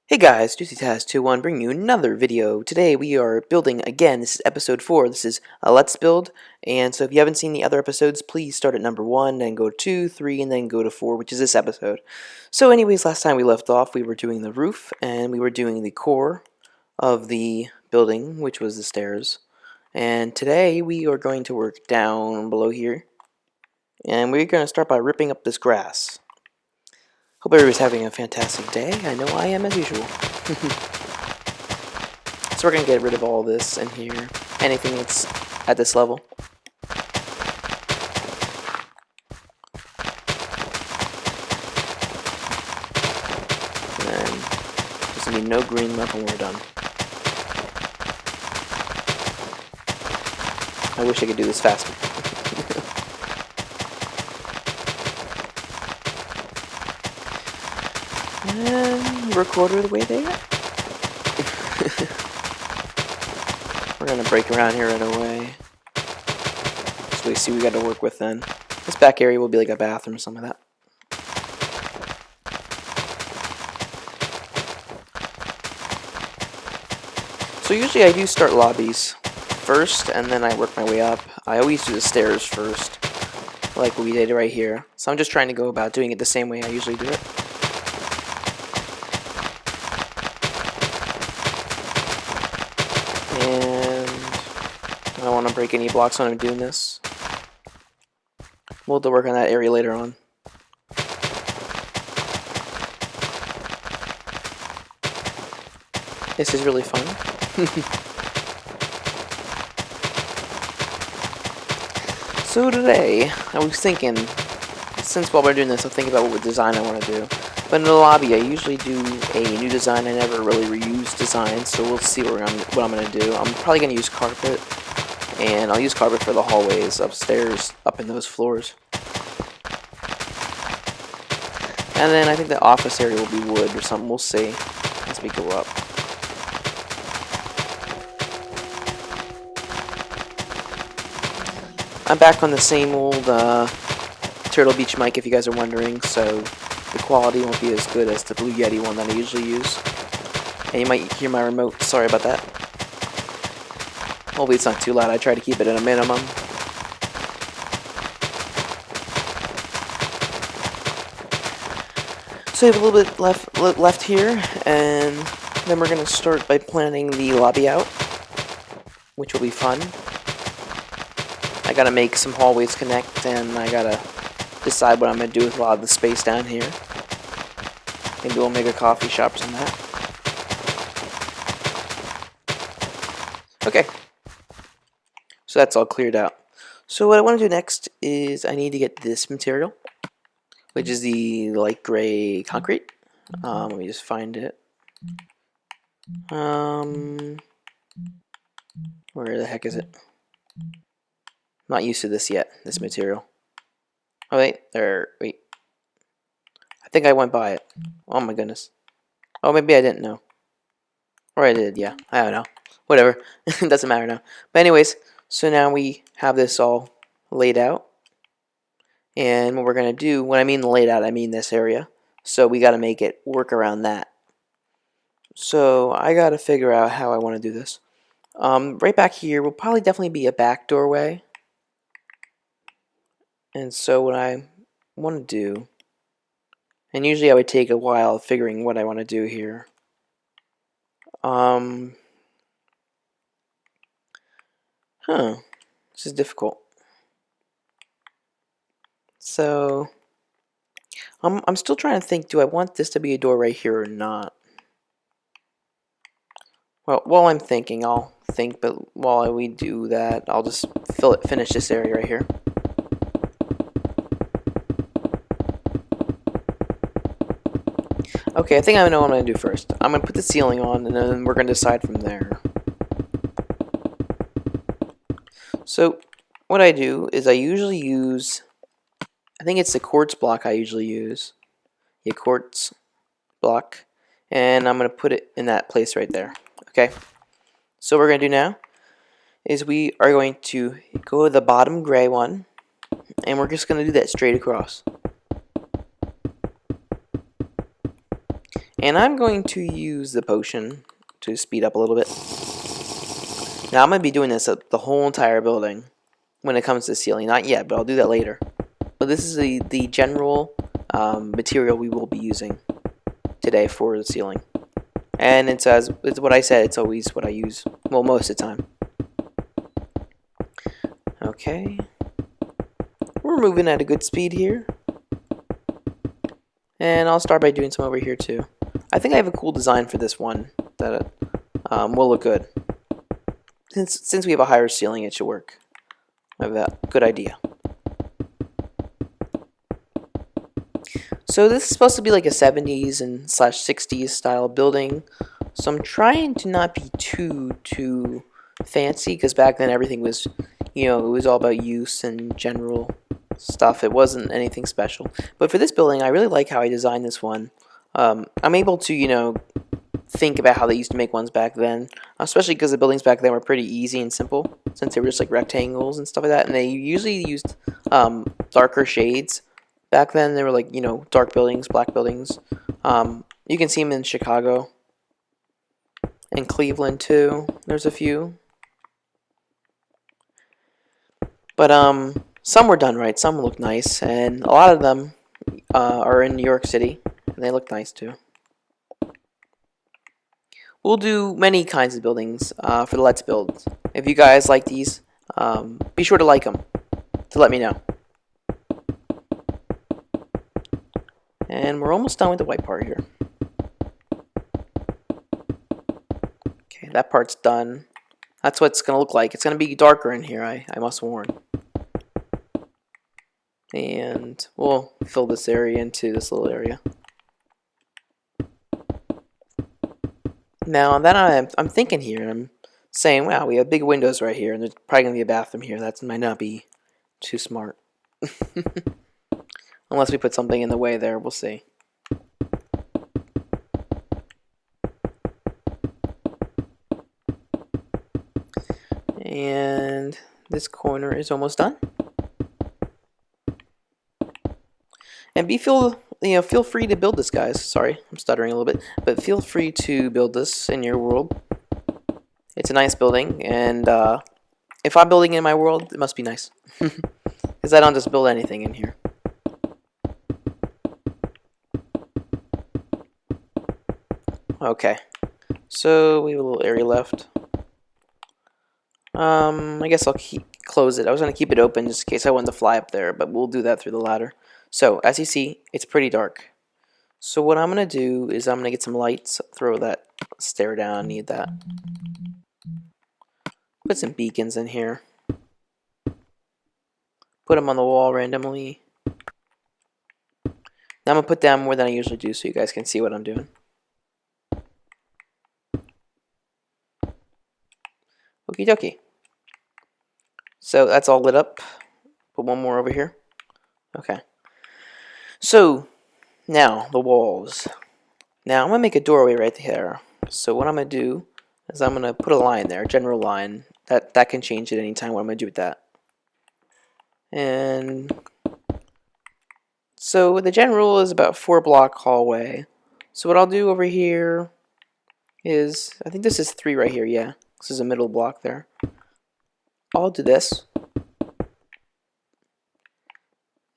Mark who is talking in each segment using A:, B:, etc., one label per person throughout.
A: Hey guys, JuicyTaz21 bringing you another video. Today we are building again. This is episode 4. This is a Let's Build. And so if you haven't seen the other episodes, please start at number 1, then go to 2, 3, and then go to 4, which is this episode. So anyways, last time we left off, we were doing the roof, and we were doing the core of the building, which was the stairs. And today we are going to work down below here. And we're going to start by ripping up this grass. Hope everybody's having a fantastic day. I know I am as usual. So we're going to get rid of all this in here. Anything that's at this level. And then there's going to be no green left when we're done. I wish I could do this faster. And we're a quarter of the way there. We're gonna break around here right away. So we see we got to work with then. This back area will be like a bathroom or something like that. So usually I do start lobbies first and then I work my way up. I always do the stairs first, like we did right here. So I'm just trying to go about doing it the same way I usually do it. I don't want to break any blocks when I'm doing this. We'll have to work on that area later on. This is really fun. So today, I was thinking, since while we're doing this, I'm thinking about what design I want to do. But in the lobby, I usually do a new design. I never really reuse designs, so we'll see what I'm going to do. I'm probably going to use carpet. And I'll use carpet for the hallways upstairs, up in those floors. And then I think the office area will be wood or something. We'll see as we go up. I'm back on the same old Turtle Beach mic if you guys are wondering, so the quality won't be as good as the Blue Yeti one that I usually use. And you might hear my remote, sorry about that. Hopefully it's not too loud. I try to keep it at a minimum. So we have a little bit left here, and then we're going to start by planning the lobby out, which will be fun. I got to make some hallways connect, and I got to decide what I'm going to do with a lot of the space down here. Maybe we'll make a coffee shop or something like that. Okay. So that's all cleared out. So what I want to do next is I need to get this material, which is the light gray concrete. Let me just find it. Where the heck is it? I'm not used to this yet, this material. Oh wait, wait. I think I went by it. Oh my goodness. Oh, maybe I didn't know. Or I did, yeah. I don't know. Whatever. It doesn't matter now. But anyways, so now we have this all laid out. And what we're going to do, when I mean laid out, I mean this area. So we got to make it work around that. So I got to figure out how I want to do this. Right back here will probably definitely be a back doorway. And so what I want to do, and usually I would take a while figuring what I want to do here. This is difficult. So I'm still trying to think, do I want this to be a door right here or not? Well, while I'm thinking, I'll think, but while we do that, I'll just finish this area right here. Okay, I think I know what I'm going to do first. I'm going to put the ceiling on, and then we're going to decide from there. So what I do is I usually use, I think it's the quartz block I usually use. The quartz block. And I'm going to put it in that place right there. Okay. So what we're going to do now is we are going to go to the bottom gray one. And we're just going to do that straight across. And I'm going to use the potion to speed up a little bit. Now I'm going to be doing this at the whole entire building when it comes to ceiling. Not yet, but I'll do that later. But this is the general material we will be using today for the ceiling. And it's what I said, it's always what I use, well, most of the time. Okay. We're moving at a good speed here. And I'll start by doing some over here too. I think I have a cool design for this one that will look good. Since we have a higher ceiling, it should work. I have a good idea. So this is supposed to be like a 70s and / 60s style building. So I'm trying to not be too fancy, because back then everything was, it was all about use and general stuff. It wasn't anything special. But for this building, I really like how I designed this one. I'm able to, think about how they used to make ones back then, especially because the buildings back then were pretty easy and simple, since they were just like rectangles and stuff like that, and they usually used darker shades. Back then, they were like, dark buildings, black buildings. You can see them in Chicago and Cleveland too. There's a few. But some were done right, some look nice, and a lot of them are in New York City, and they look nice too. We'll do many kinds of buildings for the Let's Build. If you guys like these, be sure to like them to let me know. And we're almost done with the white part here. Okay, that part's done. That's what it's going to look like. It's going to be darker in here, I must warn. And we'll fill this area into this little area. Now that I'm thinking here, and I'm saying, wow, we have big windows right here, and there's probably going to be a bathroom here. That might not be too smart. Unless we put something in the way there, we'll see. And this corner is almost done. And feel free to build this, guys. Sorry, I'm stuttering a little bit, but feel free to build this in your world. It's a nice building, and if I'm building in my world, it must be nice, because I don't just build anything in here. Okay, so we have a little area left. I guess I'll close it. I was going to keep it open just in case I wanted to fly up there, but we'll do that through the ladder. So, as you see, it's pretty dark. So what I'm going to do is I'm going to get some lights, throw that stair down, need that. Put some beacons in here. Put them on the wall randomly. Now I'm going to put down more than I usually do so you guys can see what I'm doing. Okie dokie. So that's all lit up. Put one more over here. Okay. So now the walls. Now I'm going to make a doorway right there. So what I'm going to do is I'm going to put a line there, a general line. That can change at any time what I'm going to do with that. And so the general is about 4-block hallway. So what I'll do over here is, I think this is 3 right here, yeah. This is a middle block there. I'll do this.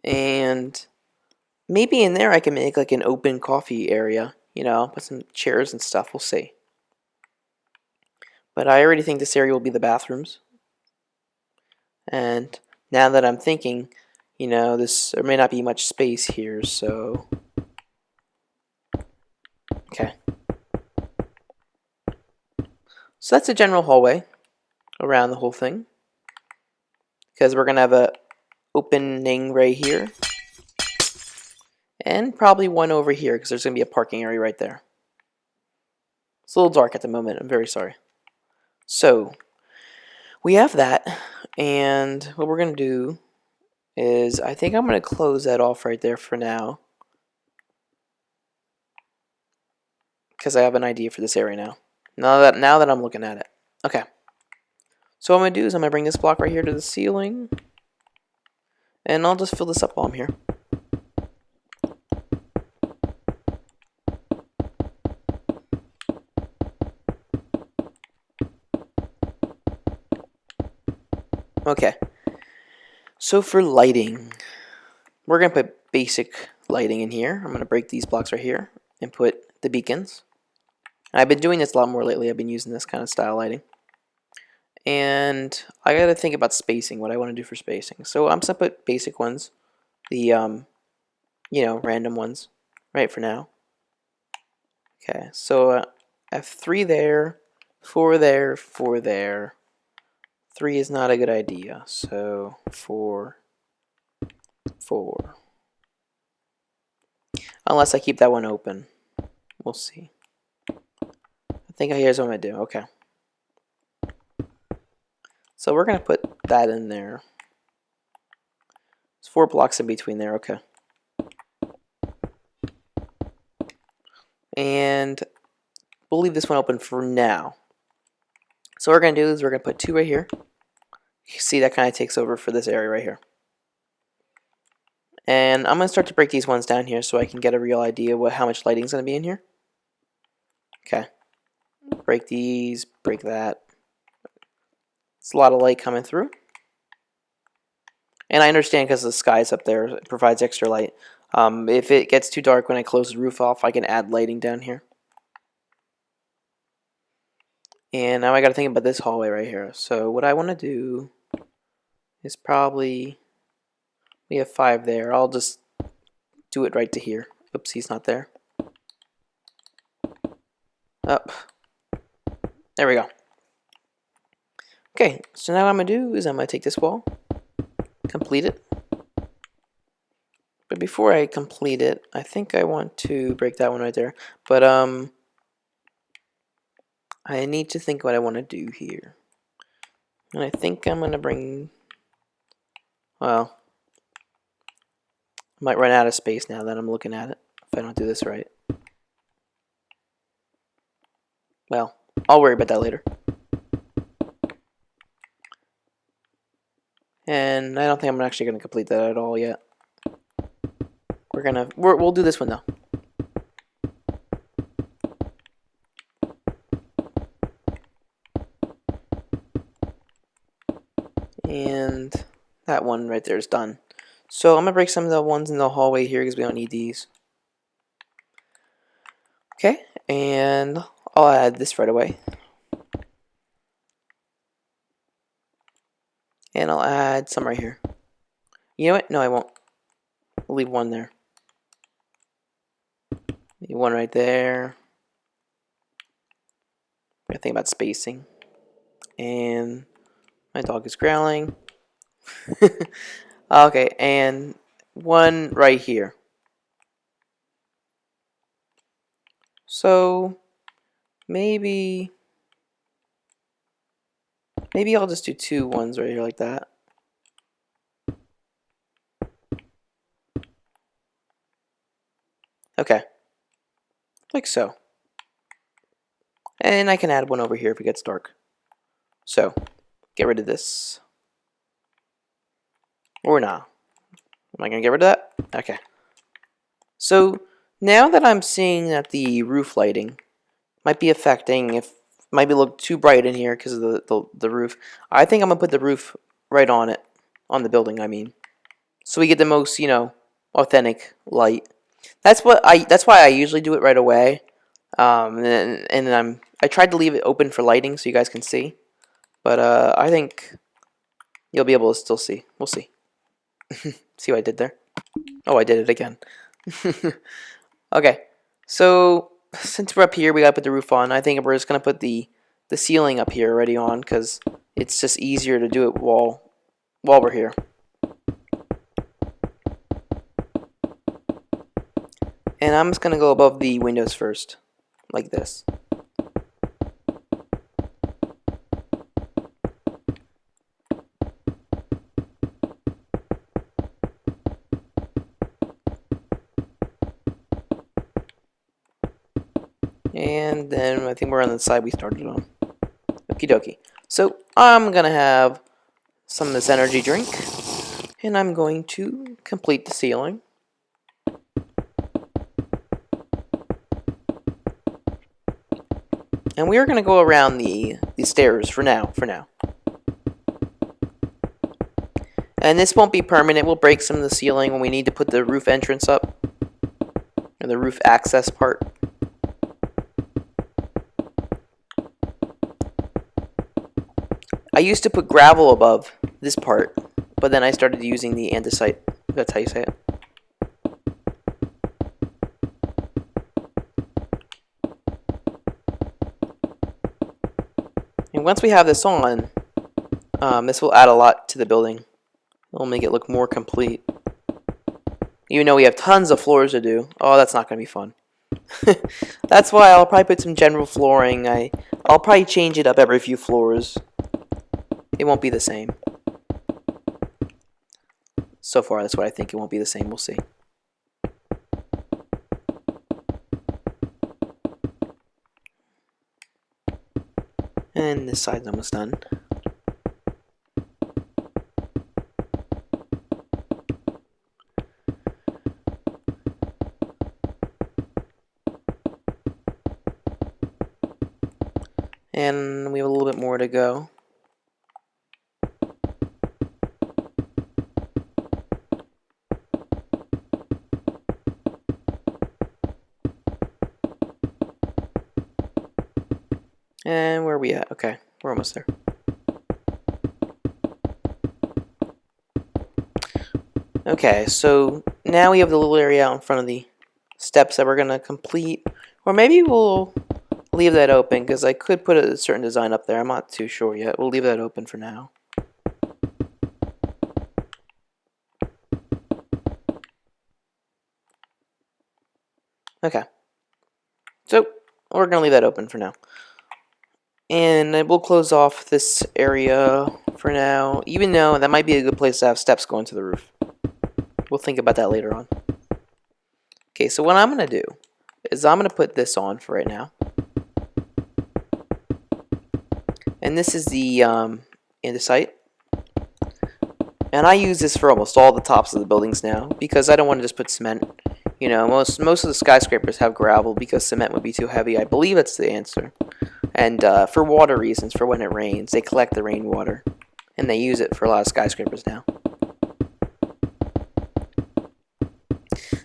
A: And maybe in there I can make like an open coffee area, put some chairs and stuff, we'll see. But I already think this area will be the bathrooms. And now that I'm thinking, there may not be much space here, so okay. So that's a general hallway around the whole thing, because we're going to have a opening right here, and probably one over here, because there's going to be a parking area right there. It's a little dark at the moment, I'm very sorry. So, we have that, and what we're going to do is, I think I'm going to close that off right there for now, because I have an idea for this area now. Now that I'm looking at it. Okay. So what I'm going to do is I'm going to bring this block right here to the ceiling, and I'll just fill this up while I'm here. Okay, so for lighting, we're going to put basic lighting in here. I'm going to break these blocks right here and put the beacons. And I've been doing this a lot more lately. I've been using this kind of style lighting. And I got to think about spacing, what I want to do for spacing. So I'm just going to put basic ones, the, you know, random ones, right, for now. Okay, so I have 3 there, 4 there, 4 there. 3 is not a good idea, so 4, 4. Unless I keep that one open. We'll see. I think here's what I'm going to do. Okay. So we're going to put that in there. There's 4 blocks in between there. Okay. And we'll leave this one open for now. So what we're going to do is we're going to put 2 right here. You see that kind of takes over for this area right here. And I'm going to start to break these ones down here so I can get a real idea of how much lighting is going to be in here. Okay. Break these, break that. It's a lot of light coming through. And I understand because the sky's up there, it provides extra light. If it gets too dark when I close the roof off, I can add lighting down here. And now I got to think about this hallway right here. So what I want to do is probably, we have 5 there. I'll just do it right to here. Oops, he's not there. Up. There we go. Okay, so now what I'm going to do is I'm going to take this wall, complete it. But before I complete it, I think I want to break that one right there. But I need to think what I want to do here. And I think I'm going to bring, well, I might run out of space now that I'm looking at it if I don't do this right. Well, I'll worry about that later. And I don't think I'm actually going to complete that at all yet. We'll do this one though. And that one right there is done. So I'm going to break some of the ones in the hallway here because we don't need these. Okay, and I'll add this right away. And I'll add some right here. You know what? No, I won't. I'll leave one there. Leave one right there. I think about spacing. And my dog is growling. Okay, and one right here. So maybe I'll just do 2 ones right here like that. Okay, like so. And I can add one over here if it gets dark. So, get rid of this. Or not. Am I going to get rid of that? Okay. So, now that I'm seeing that the roof lighting might be affecting, might be a little too bright in here because of the roof, I think I'm going to put the roof right on it. On the building, I mean. So we get the most, you know, authentic light. That's why I usually do it right away. And I tried to leave it open for lighting so you guys can see. But I think you'll be able to still see. We'll see. See what I did there? Oh, I did it again. Okay, so since we're up here, we gotta put the roof on. I think we're just gonna put the ceiling up here already on because it's just easier to do it while we're here. And I'm just gonna go above the windows first, like this. And then I think we're on the side we started on. Okie dokie. So I'm going to have some of this energy drink. And I'm going to complete the ceiling. And we are going to go around the stairs for now. And this won't be permanent. We'll break some of the ceiling when we need to put the roof entrance up. Or the roof access part. I used to put gravel above this part, but then I started using the andesite. That's how you say it. And once we have this on, this will add a lot to the building. It'll make it look more complete. Even though we have tons of floors to do. Oh, that's not going to be fun. That's why I'll probably put some general flooring. I'll probably change it up every few floors. It won't be the same. So far, that's what I think. It won't be the same. We'll see. And this side's almost done. And we have a little bit more to go. And where are we at? Okay, we're almost there. Okay, so now we have the little area out in front of the steps that we're going to complete. Or maybe we'll leave that open, because I could put a certain design up there. I'm not too sure yet. We'll leave that open for now. Okay. So, we're going to leave that open for now. And we'll close off this area for now, even though that might be a good place to have steps going to the roof. We'll think about that later on. Okay, so what I'm going to do is I'm going to put this on for right now. And this is the andesite. And I use this for almost all the tops of the buildings now, because I don't want to just put cement. You know, most of the skyscrapers have gravel because cement would be too heavy. I believe that's the answer. And for water reasons, for when it rains, they collect the rainwater. And they use it for a lot of skyscrapers now.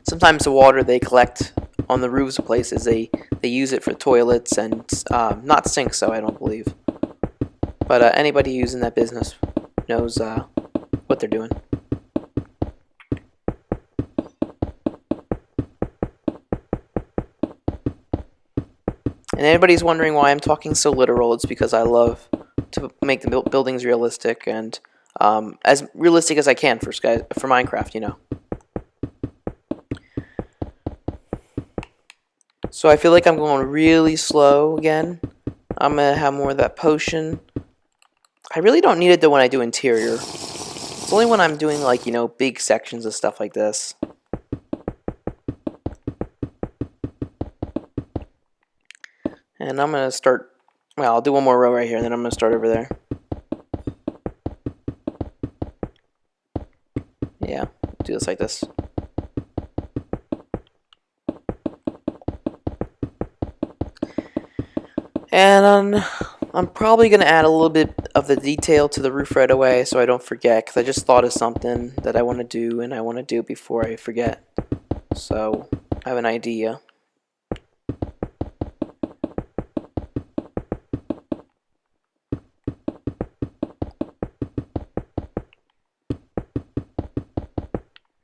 A: Sometimes the water they collect on the roofs of places, they use it for toilets and not sinks, so I don't believe. But anybody who's in that business knows what they're doing. And anybody's wondering why I'm talking so literal, it's because I love to make the buildings realistic and as realistic as I can for Minecraft, you know. So I feel like I'm going really slow again. I'm going to have more of that potion. I really don't need it though when I do interior. It's only when I'm doing like, you know, big sections of stuff like this. And I'm going to start, well, I'll do one more row right here, and then I'm going to start over there. Yeah, do this like this. And I'm probably going to add a little bit of the detail to the roof right away so I don't forget, because I just thought of something that I want to do, and I want to do it before I forget. So, I have an idea.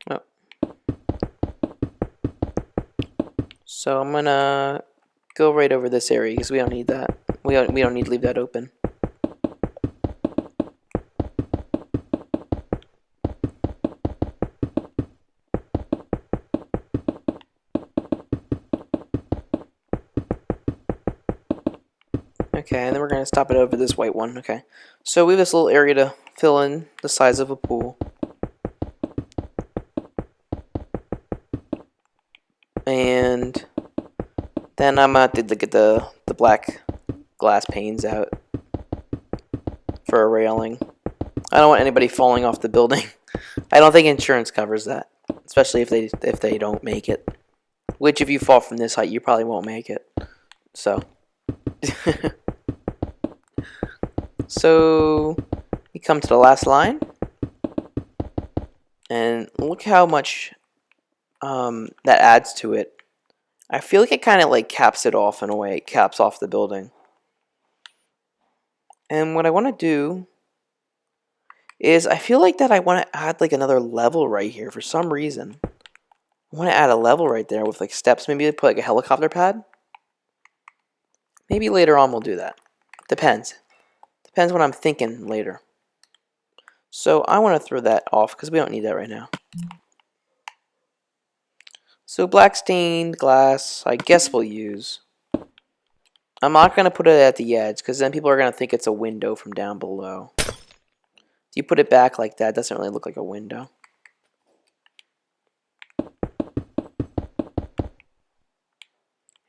A: Oh. So I'm going to go right over this area because we don't need that. We don't need to leave that open. Okay, and then we're going to stop it over this white one. Okay, so we have this little area to fill in the size of a pool. And then I'm going to get the black glass panes out for a railing. I don't want anybody falling off the building. I don't think insurance covers that, especially if they don't make it. Which, if you fall from this height, you probably won't make it. So, so we come to the last line. And look how much that adds to it. I feel like it kind of like caps it off in a way. It caps off the building. And what I want to do is I feel like that I want to add like another level right here for some reason. I want to add a level right there with like steps. Maybe put like a helicopter pad. Maybe later on we'll do that. Depends. Depends what I'm thinking later. So I want to throw that off because we don't need that right now. So black stained glass, I guess we'll use. I'm not going to put it at the edge because then people are going to think it's a window from down below. If you put it back like that, it doesn't really look like a window.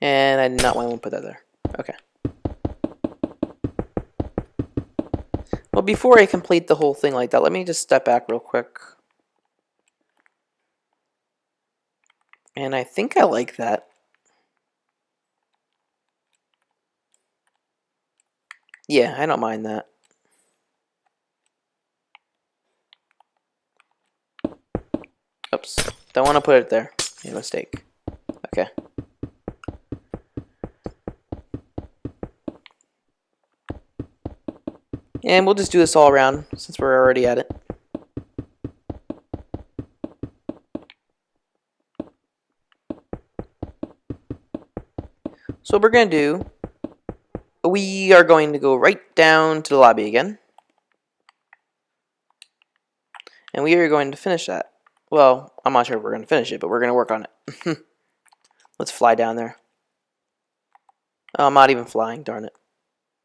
A: And I did not want to put that there. Okay. Well, before I complete the whole thing like that, let me just step back real quick. And I think I like that. Yeah, I don't mind that. Oops. Don't want to put it there. Made a mistake. Okay. And we'll just do this all around since we're already at it. So what we're going to do, we are going to go right down to the lobby again. And we are going to finish that. Well, I'm not sure if we're going to finish it, but we're going to work on it. Let's fly down there. Oh, I'm not even flying, darn it.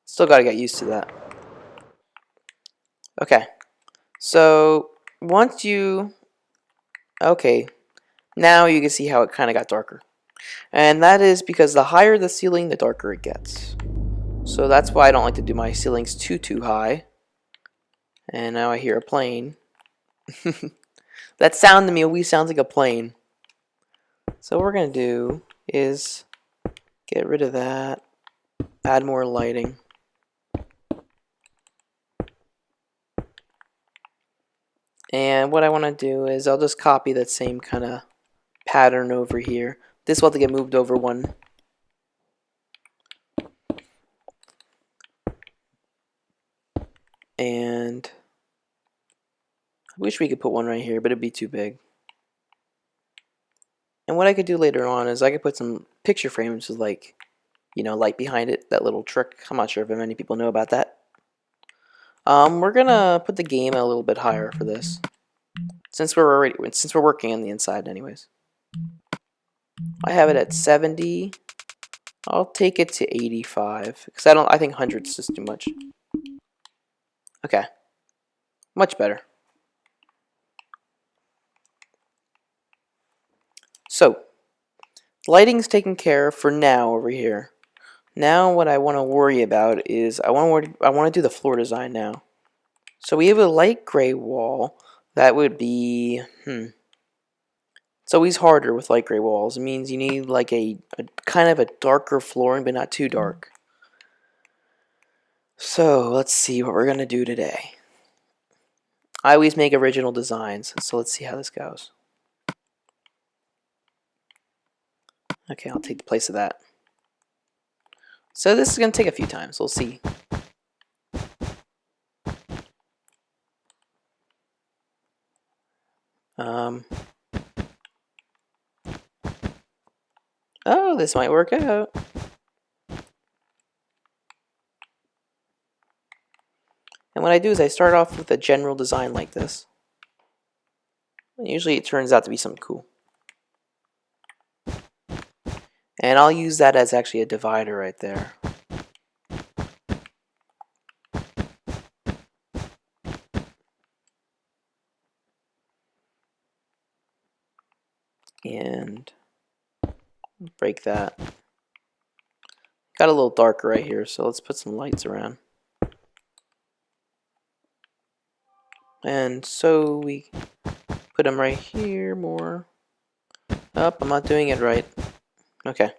A: Still got to get used to that. Okay. So, once you... Okay. Now you can see how it kind of got darker. And that is because the higher the ceiling, the darker it gets. So that's why I don't like to do my ceilings too high. And now I hear a plane. That sound to me always sounds like a plane. So what we're going to do is get rid of that. Add more lighting. And what I want to do is I'll just copy that same kind of pattern over here. This will have to get moved over one. And I wish we could put one right here, but it'd be too big. And what I could do later on is I could put some picture frames with like, you know, light behind it, that little trick. I'm not sure if many people know about that. We're gonna put the game a little bit higher for this. Since we're working on the inside anyways. I have it at 70. I'll take it to 85 because I think 100 is just too much. Okay. Much better. So, lighting's taken care of for now over here. Now what I want to worry about is I want to do the floor design now. So we have a light gray wall. That would be It's always harder with light gray walls. It means you need like a kind of a darker flooring, but not too dark. So let's see what we're gonna do today. I always make original designs, so let's see how this goes. Okay, I'll take the place of that. So this is gonna take a few times. We'll see. Oh, this might work out. And what I do is I start off with a general design like this. And usually it turns out to be something cool. And I'll use that as actually a divider right there. And break that. Got a little darker right here, so let's put some lights around. And so we put them right here more. Oh, I'm not doing it right. Okay.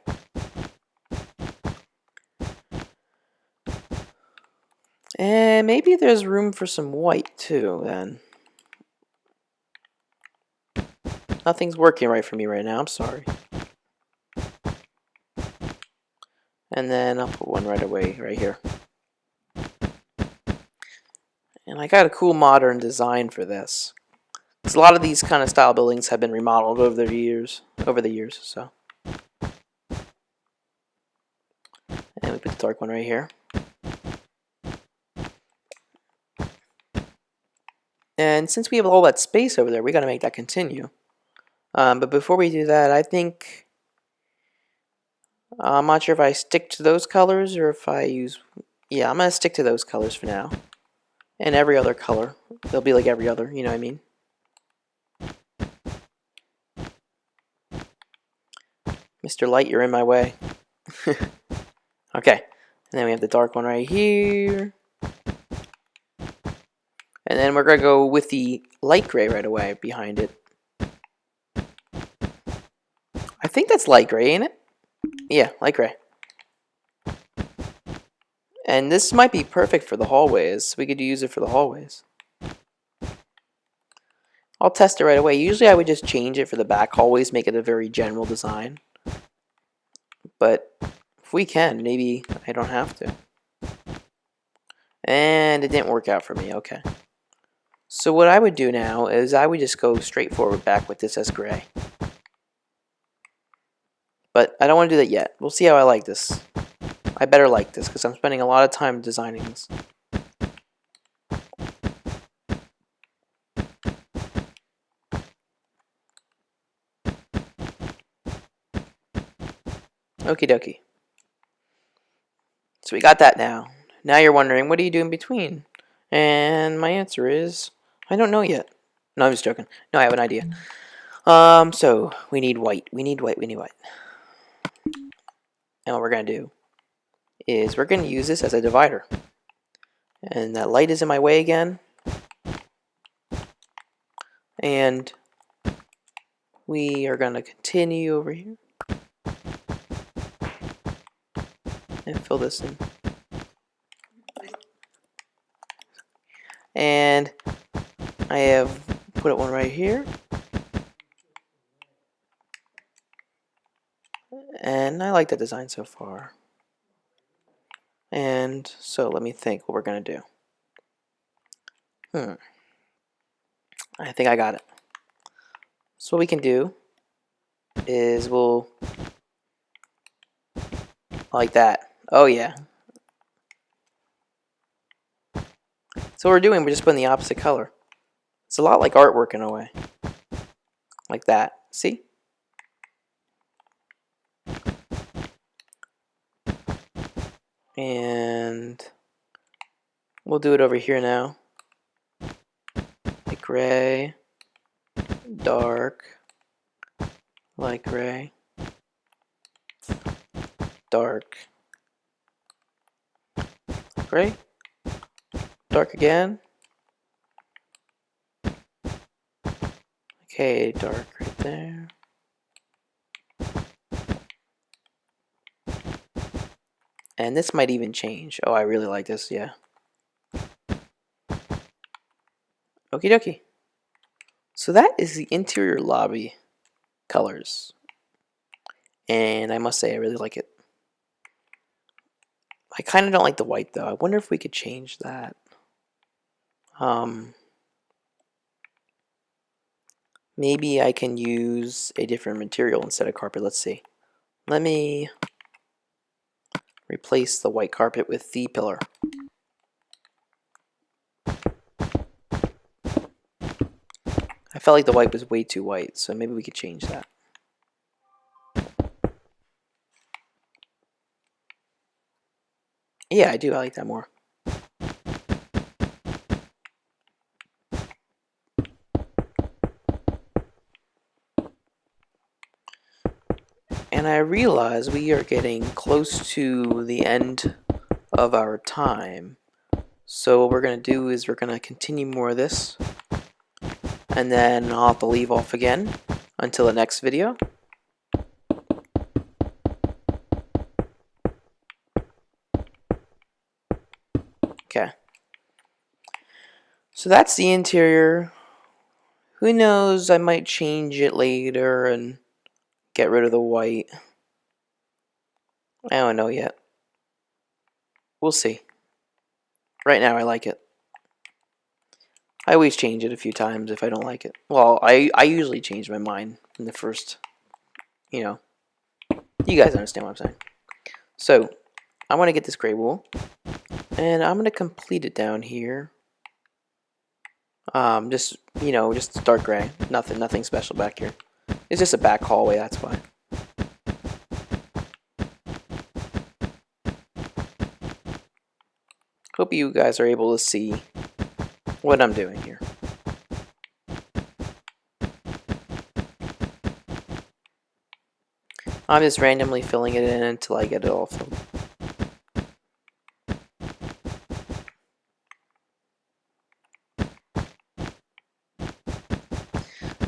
A: And maybe there's room for some white too then. Nothing's working right for me right now, I'm sorry. And then I'll put one right away, right here. And I got a cool modern design for this. Because a lot of these kind of style buildings have been remodeled over the years, so. And we put the dark one right here. And since we have all that space over there, we got to make that continue. But before we do that, I think I'm not sure if I stick to those colors or if I use. Yeah, I'm gonna stick to those colors for now. And every other color, they'll be like every other. You know what I mean? Mr. Light, you're in my way. Okay, and then we have the dark one right here. And then we're going to go with the light gray right away behind it. I think that's light gray, ain't it? Yeah, light gray. And this might be perfect for the hallways. We could use it for the hallways. I'll test it right away. Usually I would just change it for the back hallways, make it a very general design. But if we can, maybe I don't have to. And it didn't work out for me, okay. So what I would do now is I would just go straight forward back with this as gray. But I don't want to do that yet. We'll see how I like this. I better like this because I'm spending a lot of time designing this. Okie dokie. So we got that now. Now you're wondering, what do you do in between? And my answer is, I don't know yet. No, I'm just joking. No, I have an idea. So we need white. We need white. We need white. And what we're going to do is we're going to use this as a divider. And that light is in my way again. And we are going to continue over here. And fill this in. And I have put one right here. And I like the design so far. And so let me think what we're going to do. I think I got it. So what we can do is we'll like that. Oh yeah. So what we're doing, we're just putting the opposite color. It's a lot like artwork in a way. Like that. See? And we'll do it over here now. Like gray, dark, light gray, dark, gray, dark again. Okay, dark right there. And this might even change. Oh, I really like this, yeah. Okie dokie. So that is the interior lobby colors. And I must say I really like it. I kind of don't like the white though. I wonder if we could change that. Maybe I can use a different material instead of carpet. Let's see. Let me replace the white carpet with the pillar. I felt like the white was way too white, so maybe we could change that. Yeah, I do. I like that more. And I realize we are getting close to the end of our time. So what we're going to do is we're going to continue more of this. And then I'll have to leave off again until the next video. Okay. So that's the interior. Who knows, I might change it later and get rid of the white. I don't know yet. We'll see. Right now I like it. I always change it a few times if I don't like it. Well, I usually change my mind in the first, you know. You guys understand what I'm saying. So, I want to get this gray wool. And I'm going to complete it down here. Just, just dark gray. Nothing special back here. It's just a back hallway, that's why. Hope you guys are able to see what I'm doing here. I'm just randomly filling it in until I get it all filled.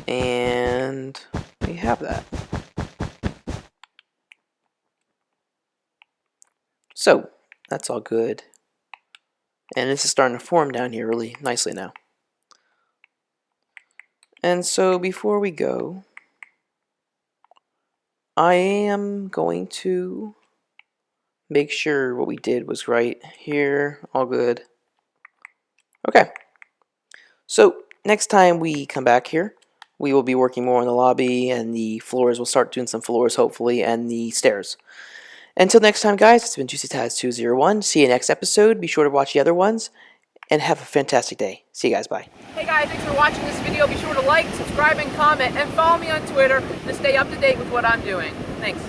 A: And we have that. So, that's all good. And this is starting to form down here really nicely now. And so before we go, I am going to make sure what we did was right here. All good. Okay. So next time we come back here, we will be working more on the lobby and the floors. We'll start doing some floors hopefully and the stairs. Until next time, guys, it's been JuicyTaz201. See you next episode. Be sure to watch the other ones and have a fantastic day. See you guys. Bye.
B: Hey guys, thanks for watching this video. Be sure to like, subscribe, and comment, and follow me on Twitter to stay up to date with what I'm doing. Thanks.